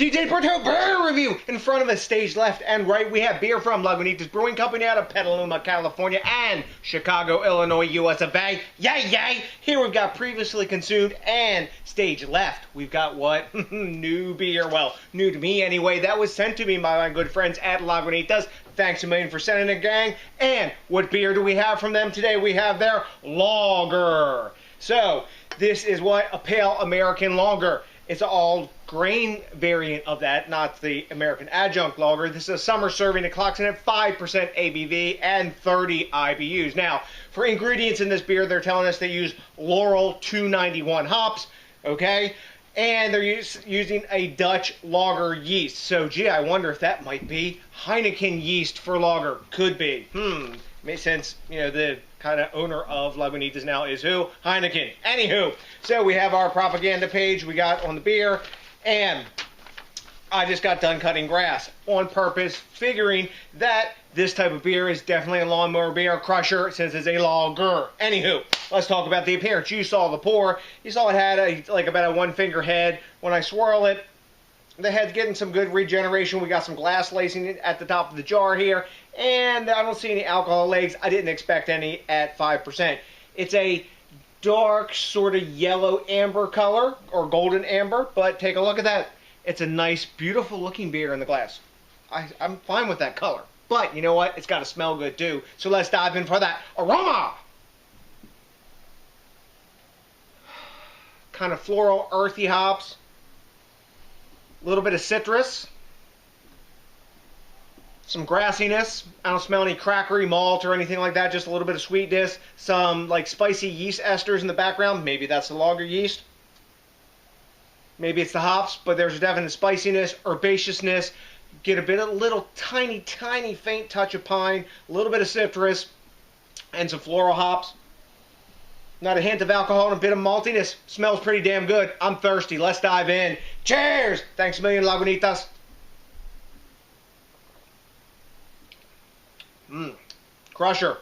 DJ BrewTube beer review. In front of us, stage left and right, we have beer from Lagunitas Brewing Company out of Petaluma, California, and Chicago, Illinois, US of A. Yay, yay! Here we've got previously consumed, and stage left, we've got what? New beer. Well, new to me anyway. That was sent to me by my good friends at Lagunitas. Thanks a million for sending it, gang. And what beer do we have from them today? We have their lager. So, this is what? A pale American lager. It's an all-grain variant of that, not the American adjunct lager. This is a summer serving. It clocks in at 5% ABV and 30 IBUs. Now, for ingredients in this beer, they're telling us they use Loral 291 hops, okay? And they're using a Dutch lager yeast. So, gee, I wonder if that might be Heineken yeast for lager. Could be. Makes sense, you know, the kind of owner of Lagunitas now is who? Heineken. Anywho, so we have our propaganda page we got on the beer, and I just got done cutting grass on purpose, figuring that this type of beer is definitely a lawnmower beer crusher since it's a lager. Anywho, let's talk about the appearance. You saw the pour. You saw it had like about a one-finger head. When I swirl it, the head's getting some good regeneration. We got some glass lacing at the top of the jar here, and I don't see any alcohol legs. I didn't expect any at 5%. It's a dark sort of yellow amber color, or golden amber, but take a look at that. It's a nice, beautiful looking beer in the glass. I'm fine with that color. But you know what? It's got to smell good too. So let's dive in for that aroma. Kind of floral, earthy hops. A little bit of citrus. Some grassiness. I don't smell any crackery malt or anything like that. Just a little bit of sweetness. Some like spicy yeast esters in the background. Maybe that's the lager yeast. Maybe it's the hops, but there's a definite spiciness, herbaceousness. Get a bit of little tiny faint touch of pine. A little bit of citrus. And some floral hops. Not a hint of alcohol and a bit of maltiness. Smells pretty damn good. I'm thirsty. Let's dive in. Cheers! Thanks a million, Lagunitas. Crusher.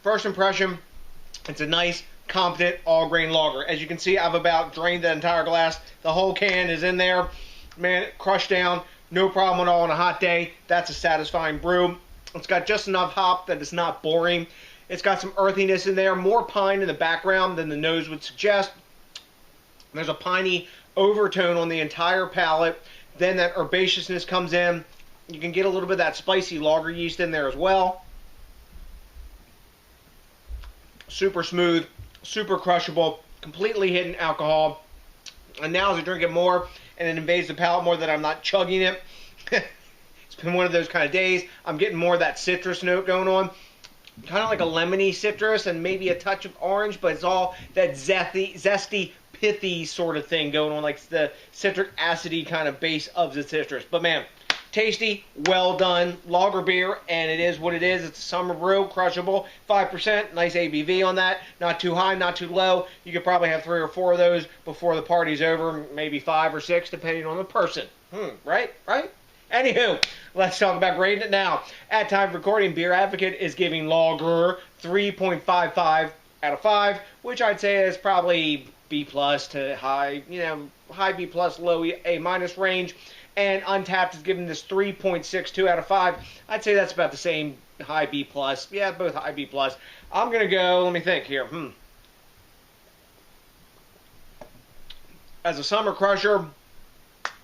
First impression, it's a nice, competent, all-grain lager. As you can see, I've about drained that entire glass. The whole can is in there. Man, crushed down. No problem at all on a hot day. That's a satisfying brew. It's got just enough hop that it's not boring. It's got some earthiness in there, more pine in the background than the nose would suggest. There's a piney overtone on the entire palate. Then that herbaceousness comes in. You can get a little bit of that spicy lager yeast in there as well. Super smooth, super crushable, completely hidden alcohol. And now as I drink it more, and it invades the palate more that I'm not chugging it, it's been one of those kind of days. I'm getting more of that citrus note going on. Kind of like a lemony citrus and maybe a touch of orange, but it's all that zesty, pithy sort of thing going on, like the citric acidy kind of base of the citrus. But man, tasty, well done lager beer, and it is what it is. It's a summer brew, crushable, 5%, nice ABV on that. Not too high, not too low. You could probably have 3 or 4 of those before the party's over, maybe 5 or 6, depending on the person. Right? Anywho, let's talk about grading it now. At time of recording, Beer Advocate is giving lager 3.55 out of 5, which I'd say is probably B plus to high, high B plus, low A minus range. And Untapped is giving this 3.62 out of 5. I'd say that's about the same, high B plus. Yeah, both high B plus. I'm going to go, let me think here. As a summer crusher,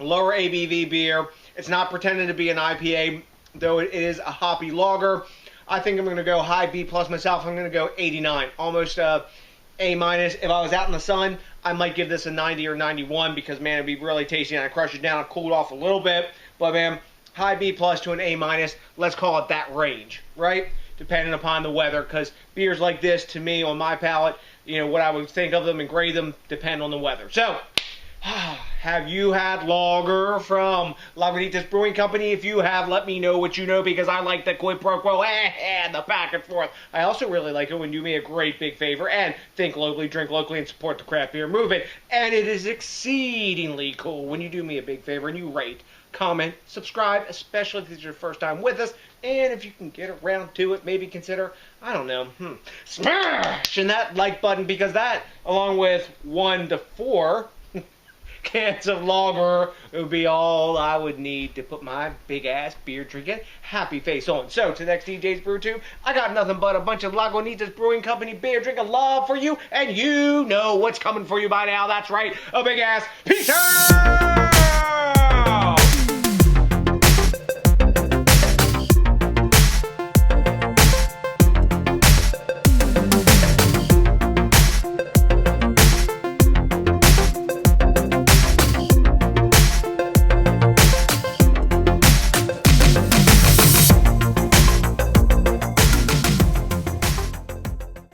lower ABV beer. It's not pretending to be an IPA, though it is a hoppy lager. I think I'm going to go high B plus myself. I'm going to go 89, almost A minus. If I was out in the sun, I might give this a 90 or 91 because, man, it'd be really tasty and I crush it down and cool it off a little bit. But, man, high B plus to an A minus, let's call it that range, right? Depending upon the weather, because beers like this, to me, on my palate, what I would think of them and grade them depend on the weather. So, have you had lager from Lagunitas Brewing Company? If you have, let me know what you know, because I like the quid pro quo and the back and forth. I also really like it when you do me a great big favor and think locally, drink locally, and support the craft beer movement. And it is exceedingly cool when you do me a big favor and you rate, comment, subscribe, especially if this is your first time with us. And if you can get around to it, maybe consider, I don't know, smashing that like button, because that, along with 1 to 4 cans of lager, would be all I would need to put my big ass beer drinking happy face on. So, to the next DJs BrewTube, I got nothing but a bunch of Lagunitas Brewing Company beer drinking love for you, and you know what's coming for you by now. That's right, a big ass peace out!